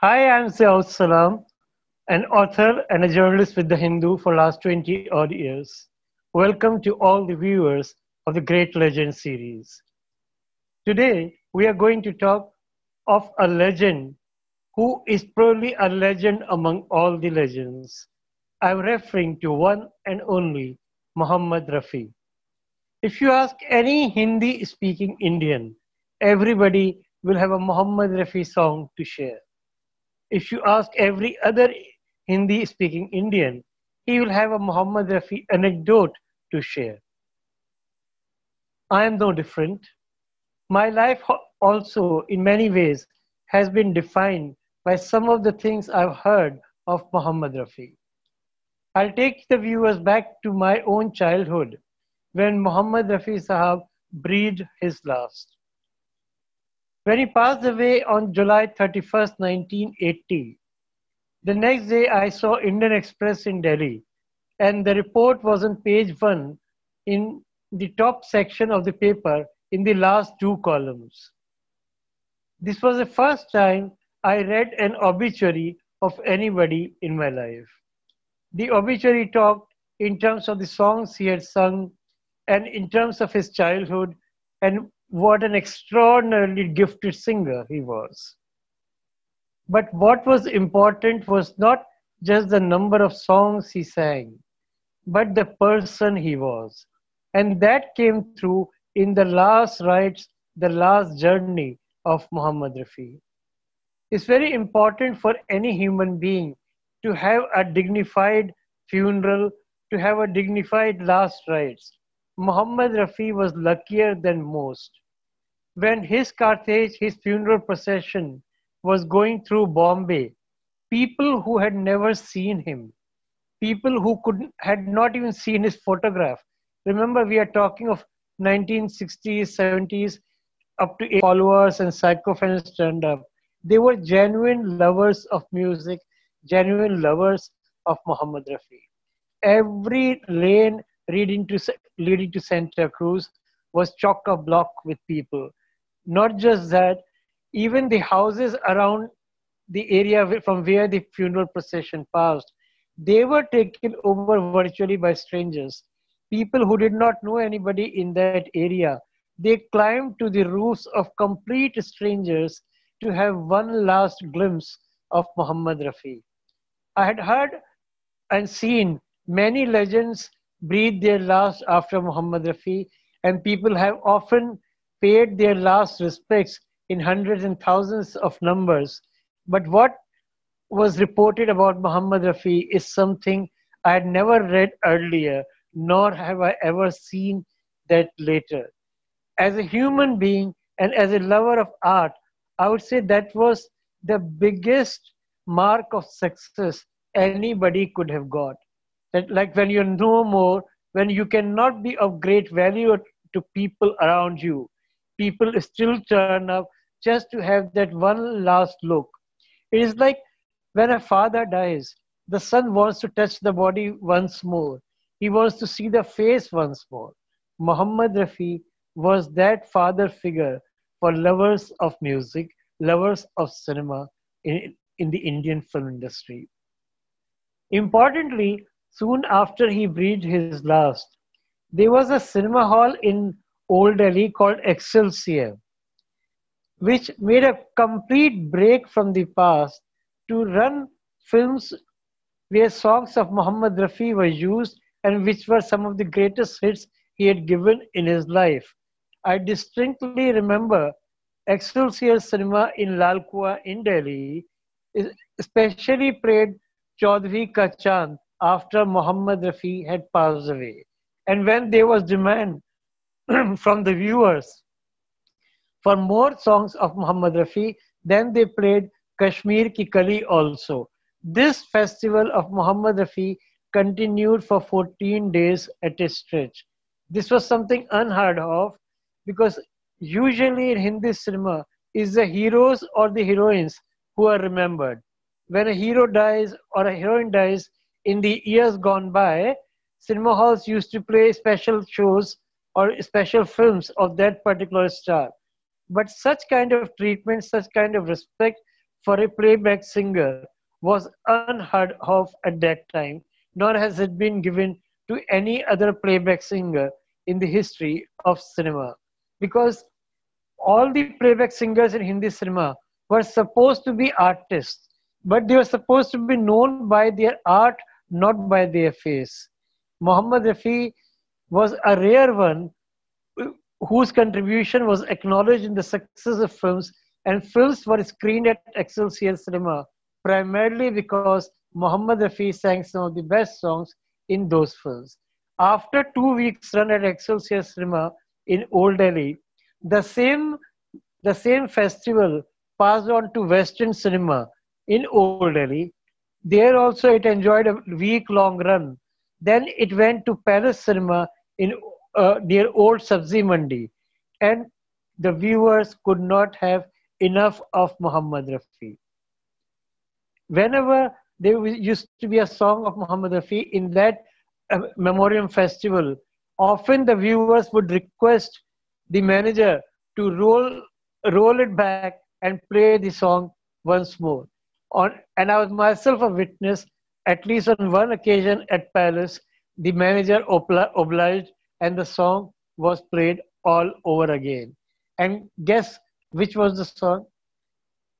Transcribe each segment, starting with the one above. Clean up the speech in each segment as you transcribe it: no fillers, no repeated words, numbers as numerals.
Hi, I'm Saath Salam, an author and a journalist with The Hindu for last 20 odd years. Welcome to all the viewers of the Great Legend series. Today, we are going to talk of a legend who is probably a legend among all the legends. I'm referring to one and only Mohammed Rafi. If you ask any Hindi speaking Indian, everybody will have a Mohammed Rafi song to share. If you ask every other Hindi speaking Indian, he will have a Mohammed Rafi anecdote to share. I am no different. My life also, in many ways, has been defined by some of the things I've heard of Mohammed Rafi. I'll take the viewers back to my own childhood when Mohammed Rafi Sahab breathed his last. When he passed away on July 31st, 1980, the next day I saw Indian Express in Delhi, and the report was on page one in the top section of the paper in the last two columns. This was the first time I read an obituary of anybody in my life. The obituary talked in terms of the songs he had sung and in terms of his childhood and what an extraordinarily gifted singer he was. But what was important was not just the number of songs he sang, but the person he was. And that came through in the last rites, the last journey of Mohammed Rafi. It's very important for any human being to have a dignified funeral, to have a dignified last rites. Mohammed Rafi was luckier than most. When his Carthage, his funeral procession, was going through Bombay, people who had never seen him, people who had not even seen his photograph. Remember, we are talking of 1960s, 70s, up to followers and psycho fans turned up. They were genuine lovers of music, genuine lovers of Mohammed Rafi. Every lane leading to Santa Cruz was chock-a-block with people. Not just that, even the houses around the area from where the funeral procession passed, they were taken over virtually by strangers. People who did not know anybody in that area. They climbed to the roofs of complete strangers to have one last glimpse of Mohammed Rafi. I had heard and seen many legends breathe their last after Mohammed Rafi, and people have often paid their last respects in hundreds and thousands of numbers. But what was reported about Mohammed Rafi is something I had never read earlier, nor have I ever seen that later. As a human being and as a lover of art, I would say that was the biggest mark of success anybody could have got. That, like, when you're no more, when you cannot be of great value to people around you, people still turn up just to have that one last look. It is like when a father dies, the son wants to touch the body once more. He wants to see the face once more. Mohammed Rafi was that father figure for lovers of music, lovers of cinema in the Indian film industry. Importantly, soon after he breathed his last, there was a cinema hall in Old Delhi called Excelsior, which made a complete break from the past to run films where songs of Mohammed Rafi were used and which were some of the greatest hits he had given in his life. I distinctly remember Excelsior Cinema in Lal Kuan in Delhi, especially played Chaudhry Ka Chand after Mohammed Rafi had passed away. And when there was demand from the viewers for more songs of Mohammed Rafi, then they played Kashmir Ki Kali also. This festival of Mohammed Rafi continued for 14 days at a stretch. This was something unheard of because usually in Hindi cinema is the heroes or the heroines who are remembered. When a hero dies or a heroine dies in the years gone by, cinema halls used to play special shows or special films of that particular star. But such kind of treatment, such kind of respect for a playback singer was unheard of at that time, nor has it been given to any other playback singer in the history of cinema. Because all the playback singers in Hindi cinema were supposed to be artists, but they were supposed to be known by their art, not by their face. Mohammed Rafi was a rare one whose contribution was acknowledged in the success of films, and films were screened at Excelsior Cinema primarily because Mohammed Rafi sang some of the best songs in those films. After 2 weeks run at Excelsior Cinema in Old Delhi, the same the same festival passed on to Western Cinema in Old Delhi. There also it enjoyed a week-long run. Then it went to Palace Cinema in near Old Sabzi Mandi, and the viewers could not have enough of Muhammad Rafi. Whenever used to be a song of Muhammad Rafi in that Memoriam Festival, often the viewers would request the manager to roll it back and play the song once more. And I was myself a witness, at least on one occasion at Palace, the manager obliged and the song was played all over again. And guess which was the song?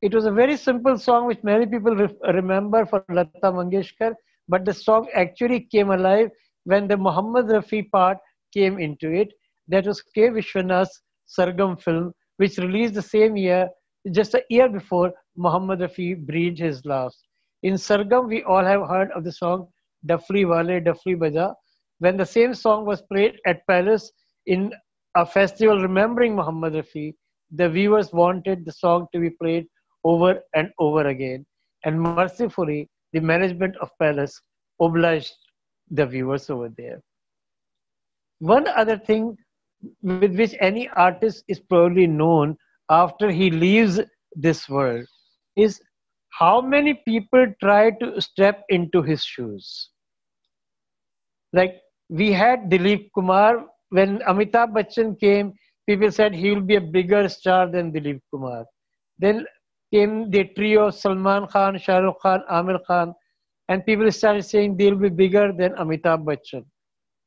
It was a very simple song which many people remember for Lata Mangeshkar, but the song actually came alive when the Muhammad Rafi part came into it. That was K. Vishwanath's Sargam film, which released the same year, just a year before Muhammad Rafi breathed his last. In Sargam, we all have heard of the song Dafli Wale Dafli Baja. When the same song was played at Palace in a festival remembering Muhammad Rafi, the viewers wanted the song to be played over and over again. And mercifully, the management of Palace obliged the viewers over there. One other thing with which any artist is probably known after he leaves this world is how many people try to step into his shoes. Like we had Dilip Kumar, when Amitabh Bachchan came, people said he will be a bigger star than Dilip Kumar. Then came the trio Salman Khan, Shah Rukh Khan, Amir Khan, and people started saying they'll be bigger than Amitabh Bachchan.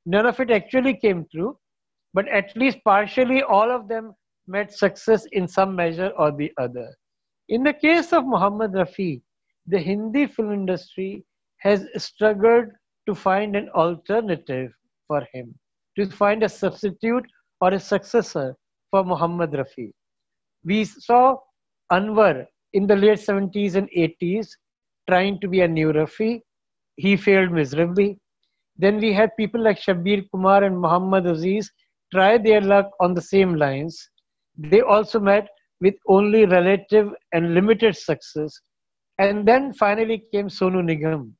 None of it actually came true, but at least partially all of them met success in some measure or the other. In the case of Mohammed Rafi, the Hindi film industry has struggled to find an alternative for him, to find a substitute or a successor for Mohammed Rafi. We saw Anwar in the late 70s and 80s trying to be a new Rafi. He failed miserably. Then we had people like Shabbir Kumar and Muhammad Aziz try their luck on the same lines. They also met with only relative and limited success. And then finally came Sonu Nigam.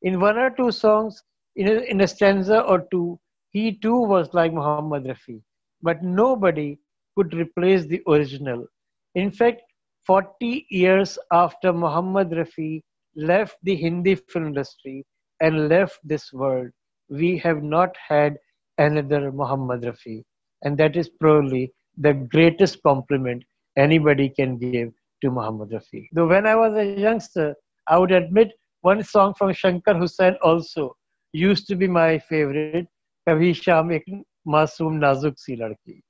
In one or two songs, in a stanza or two, he too was like Muhammad Rafi. But nobody could replace the original. In fact, 40 years after Muhammad Rafi left the Hindi film industry and left this world, we have not had another Muhammad Rafi. And that is probably the greatest compliment anybody can give to Muhammad Rafi. Though when I was a youngster, I would admit one song from Shankar Hussain also used to be my favorite, Kabhi Sham Ek Masoom Nazuk Si Ladki.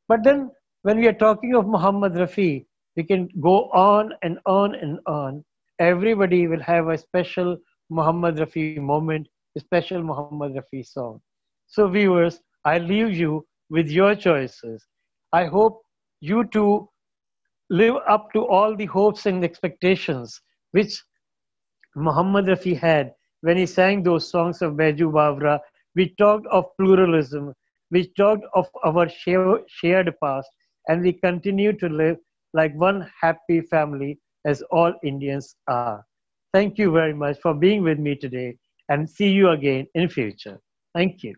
But then when we are talking of Muhammad Rafi, we can go on and on and on. Everybody will have a special Muhammad Rafi moment, a special Muhammad Rafi song. So viewers, I leave you with your choices. I hope you too live up to all the hopes and expectations which Muhammad Rafi had when he sang those songs of Baiju Bavra. We talked of pluralism, we talked of our shared past, and we continue to live like one happy family as all Indians are. Thank you very much for being with me today, and see you again in future. Thank you.